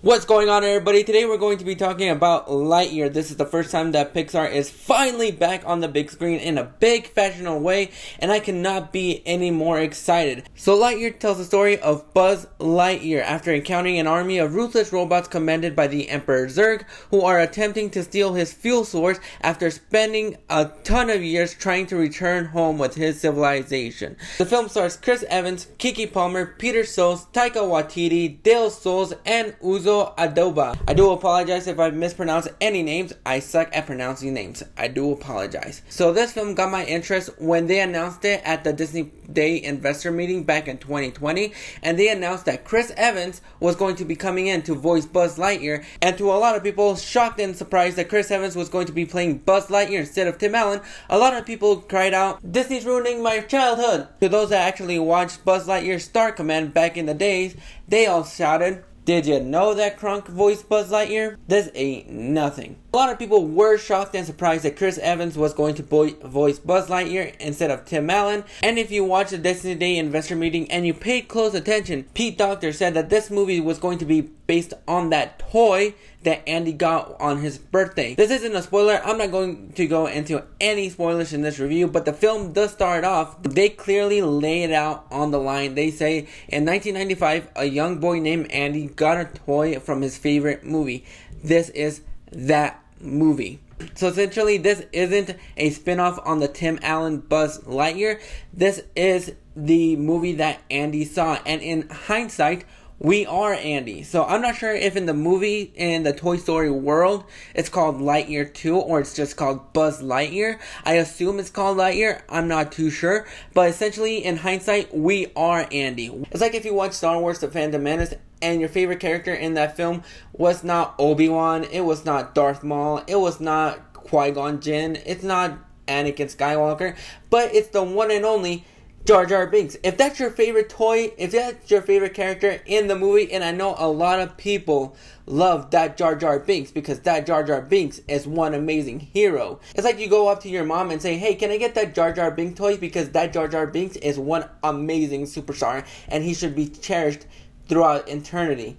What's going on, everybody? Today we're going to be talking about Lightyear. This is the first time that Pixar is finally back on the big screen in a big fashionable way, and I cannot be any more excited. So Lightyear tells the story of Buzz Lightyear after encountering an army of ruthless robots commanded by the Emperor Zurg, who are attempting to steal his fuel source after spending a ton of years trying to return home with his civilization. The film stars Chris Evans, Keke Palmer, Peter Soos, Taika Waititi, Dale Soules, and Uzo Aduba. I do apologize if I mispronounce any names. I suck at pronouncing names. I do apologize. So this film got my interest when they announced it at the Disney Day investor meeting back in 2020, and they announced that Chris Evans was going to be coming in to voice Buzz Lightyear, and to a lot of people shocked and surprised that Chris Evans was going to be playing Buzz Lightyear instead of Tim Allen, a lot of people cried out, "Disney's ruining my childhood." To those that actually watched Buzz Lightyear Star Command back in the days, they all shouted, "Did you know that Kronk voiced Buzz Lightyear? This ain't nothing." A lot of people were shocked and surprised that Chris Evans was going to voice Buzz Lightyear instead of Tim Allen. And if you watched the Disney Day investor meeting and you paid close attention, Pete Docter said that this movie was going to be based on that toy that Andy got on his birthday. This isn't a spoiler. I'm not going to go into any spoilers in this review, but the film does start off. They clearly lay it out on the line. They say, in 1995, a young boy named Andy got a toy from his favorite movie. This is that movie. So essentially, this isn't a spin-off on the Tim Allen Buzz Lightyear. This is the movie that Andy saw. And in hindsight, we are Andy. So I'm not sure if in the movie, in the Toy Story world, it's called Lightyear 2 or it's just called Buzz Lightyear. I assume it's called Lightyear. I'm not too sure. But essentially, in hindsight, we are Andy. It's like if you watch Star Wars The Phantom Menace and your favorite character in that film was not Obi-Wan, it was not Darth Maul, it was not Qui-Gon Jinn, it's not Anakin Skywalker, but it's the one and only Jar Jar Binks. If that's your favorite toy, if that's your favorite character in the movie, and I know a lot of people love that Jar Jar Binks because that Jar Jar Binks is one amazing hero. It's like you go up to your mom and say, "Hey, can I get that Jar Jar Binks toy because that Jar Jar Binks is one amazing superstar and he should be cherished throughout eternity."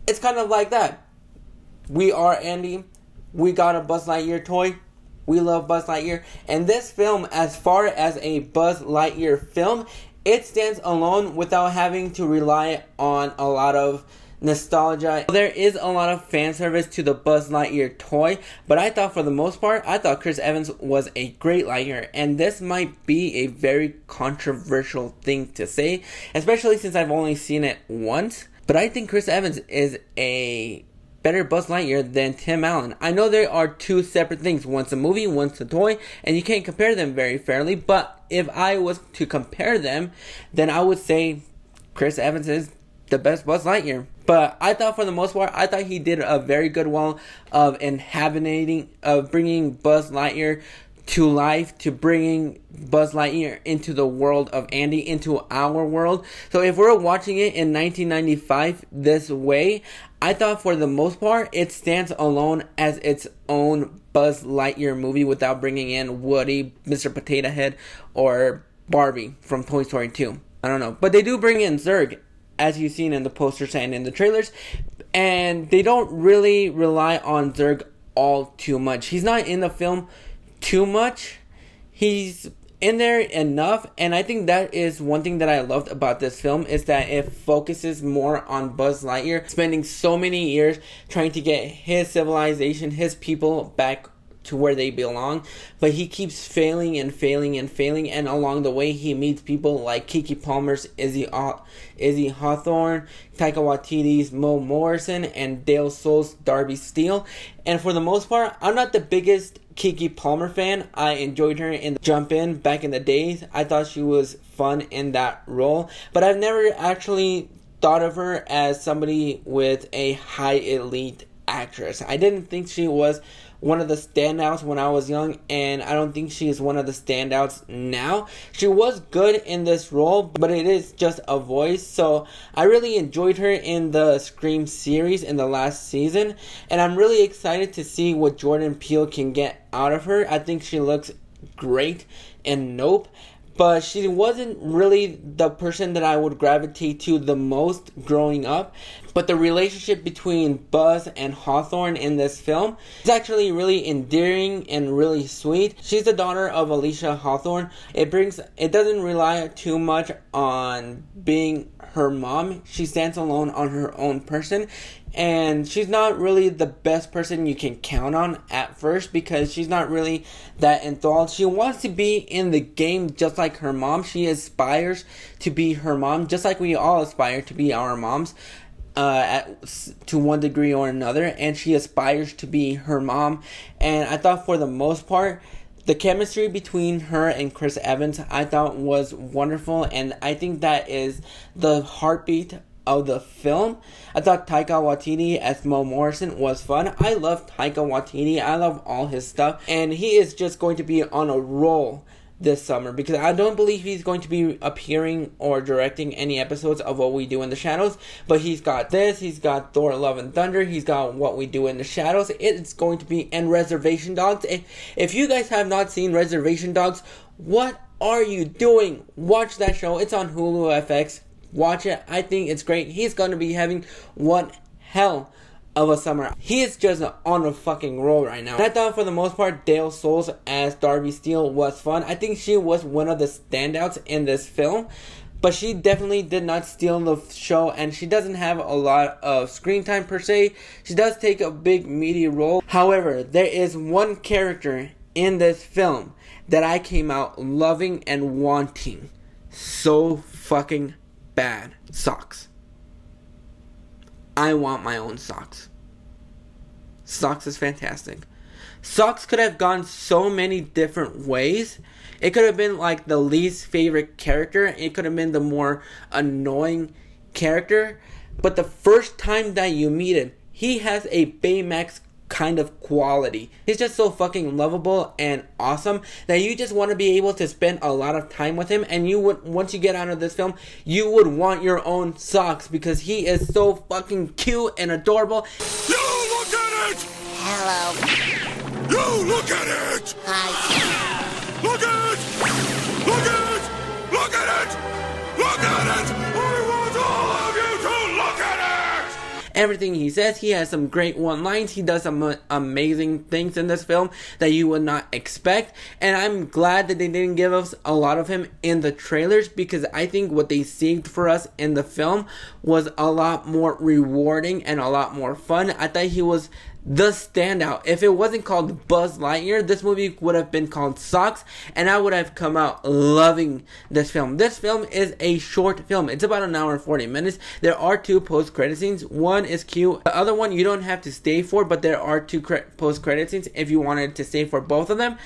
It's kind of like that. We are Andy. We got a Buzz Lightyear toy. We love Buzz Lightyear. And this film, as far as a Buzz Lightyear film, it stands alone without having to rely on a lot of nostalgia. There is a lot of fan service to the Buzz Lightyear toy, but I thought for the most part, I thought Chris Evans was a great Lightyear. And this might be a very controversial thing to say, especially since I've only seen it once. But I think Chris Evans is a better Buzz Lightyear than Tim Allen. I know there are two separate things. One's a movie, one's a toy, and you can't compare them very fairly. But if I was to compare them, then I would say Chris Evans is the best Buzz Lightyear. But I thought for the most part, I thought he did a very good job of bringing Buzz Lightyear to life, to bringing Buzz Lightyear into the world of Andy, into our world. So if we're watching it in 1995 this way, I thought for the most part it stands alone as its own Buzz Lightyear movie without bringing in Woody, Mr. Potato Head, or Barbie from Toy Story 2. I don't know. But they do bring in Zurg, as you've seen in the posters and in the trailers. And they don't really rely on Zurg all too much. He's not in the film too much. He's in there enough, and I think that is one thing that I loved about this film, is that it focuses more on Buzz Lightyear spending so many years trying to get his civilization, his people back to where they belong, but he keeps failing and failing and failing, and along the way he meets people like Keke Palmer's Izzy Hawthorne, Taika Waititi's Mo Morrison, and Dale Soules' Darby Steele. And for the most part, I'm not the biggest Keke Palmer fan. I enjoyed her in Jump In back in the days. I thought she was fun in that role, but I've never actually thought of her as somebody with a high elite actress. I didn't think she was one of the standouts when I was young, and I don't think she is one of the standouts now. She was good in this role, but it is just a voice, so I really enjoyed her in the Scream series in the last season, and I'm really excited to see what Jordan Peele can get out of her. I think she looks great in Nope, but she wasn't really the person that I would gravitate to the most growing up, But the relationship between Buzz and Hawthorne in this film is actually really endearing and really sweet. She's the daughter of Alicia Hawthorne. It doesn't rely too much on being her mom. She stands alone on her own person. And she's not really the best person you can count on at first because she's not really that enthralled. She wants to be in the game just like her mom. She aspires to be her mom, just like we all aspire to be our moms. To one degree or another, and she aspires to be her mom. And I thought for the most part, the chemistry between her and Chris Evans, I thought was wonderful, and I think that is the heartbeat of the film. I thought Taika Waititi as Mo Morrison was fun. I love Taika Waititi. I love all his stuff, and he is just going to be on a roll this summer because I don't believe he's going to be appearing or directing any episodes of What We Do in the Shadows, but he's got this, he's got Thor Love and Thunder, he's got What We Do in the Shadows. It's going to be, and Reservation Dogs. If you guys have not seen Reservation Dogs, what are you doing? Watch that show. It's on Hulu FX. Watch it. I think it's great. He's going to be having one hell of a summer. He is just on a fucking roll right now. And I thought for the most part, Dale Souls as Darby Steele was fun. I think she was one of the standouts in this film. But she definitely did not steal the show, and she doesn't have a lot of screen time per se. She does take a big meaty role. However, there is one character in this film that I came out loving and wanting so fucking bad. Socks. I want my own Socks. Socks is fantastic. Socks could have gone so many different ways. It could have been like the least favorite character. It could have been the more annoying character. But the first time that you meet him, he has a Baymax kind of quality. He's just so fucking lovable and awesome that you just want to be able to spend a lot of time with him, and you would, once you get out of this film, you would want your own Socks because he is so fucking cute and adorable. You look at it! Hello. You look at it! Hi. Look at it! Look at it! Look at it! Look at it! I want all of you to look at it! Everything he says, he has some great one-lines. He does some amazing things in this film that you would not expect. And I'm glad that they didn't give us a lot of him in the trailers, because I think what they saved for us in the film was a lot more rewarding and a lot more fun. I thought he was the standout. If it wasn't called Buzz Lightyear, this movie would have been called Socks, and I would have come out loving this film. This film is a short film. It's about an hour and 40 minutes. There are 2 post-credit scenes. One is cute. The other one you don't have to stay for, but there are 2 post-credit scenes if you wanted to stay for both of them.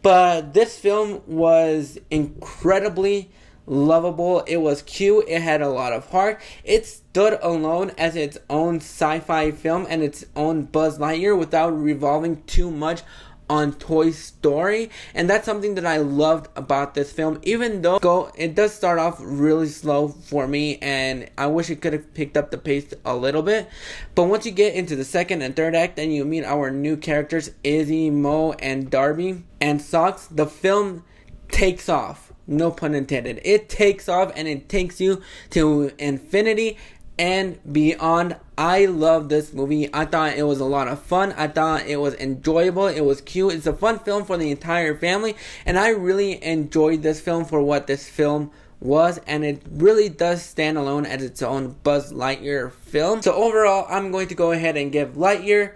But this film was incredibly lovable. It was cute. It had a lot of heart. It stood alone as its own sci-fi film and its own Buzz Lightyear without revolving too much on Toy Story. And that's something that I loved about this film, even though it does start off really slow for me, and I wish it could have picked up the pace a little bit. But once you get into the second and third act and you meet our new characters, Izzy, Mo, and Darby, and Socks, the film takes off. No pun intended. It takes off, and it takes you to infinity and beyond. I love this movie. I thought it was a lot of fun. I thought it was enjoyable. It was cute. It's a fun film for the entire family, and I really enjoyed this film for what this film was, and it really does stand alone as its own Buzz Lightyear film. So overall, I'm going to go ahead and give Lightyear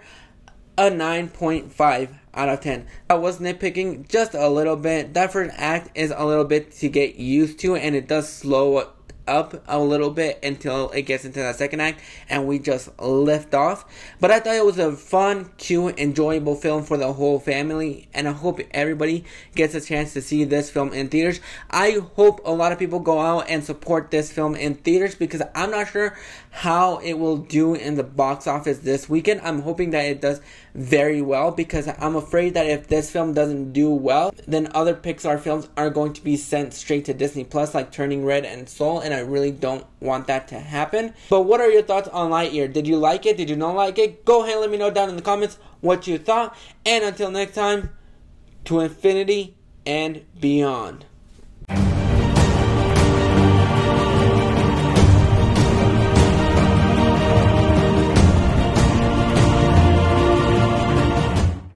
a 9.5 out of 10. I was nitpicking just a little bit. That first act is a little bit to get used to, and it does slow up a little bit until it gets into that second act and we just lift off. But I thought it was a fun, cute, enjoyable film for the whole family, and I hope everybody gets a chance to see this film in theaters. I hope a lot of people go out and support this film in theaters, because I'm not sure how it will do in the box office this weekend. I'm hoping that it does very well, because I'm afraid that if this film doesn't do well, then other Pixar films are going to be sent straight to Disney Plus, like Turning Red and Soul, and I really don't want that to happen. But what are your thoughts on Lightyear? Did you like it? Did you not like it? Go ahead and let me know down in the comments what you thought. And until next time, to infinity and beyond.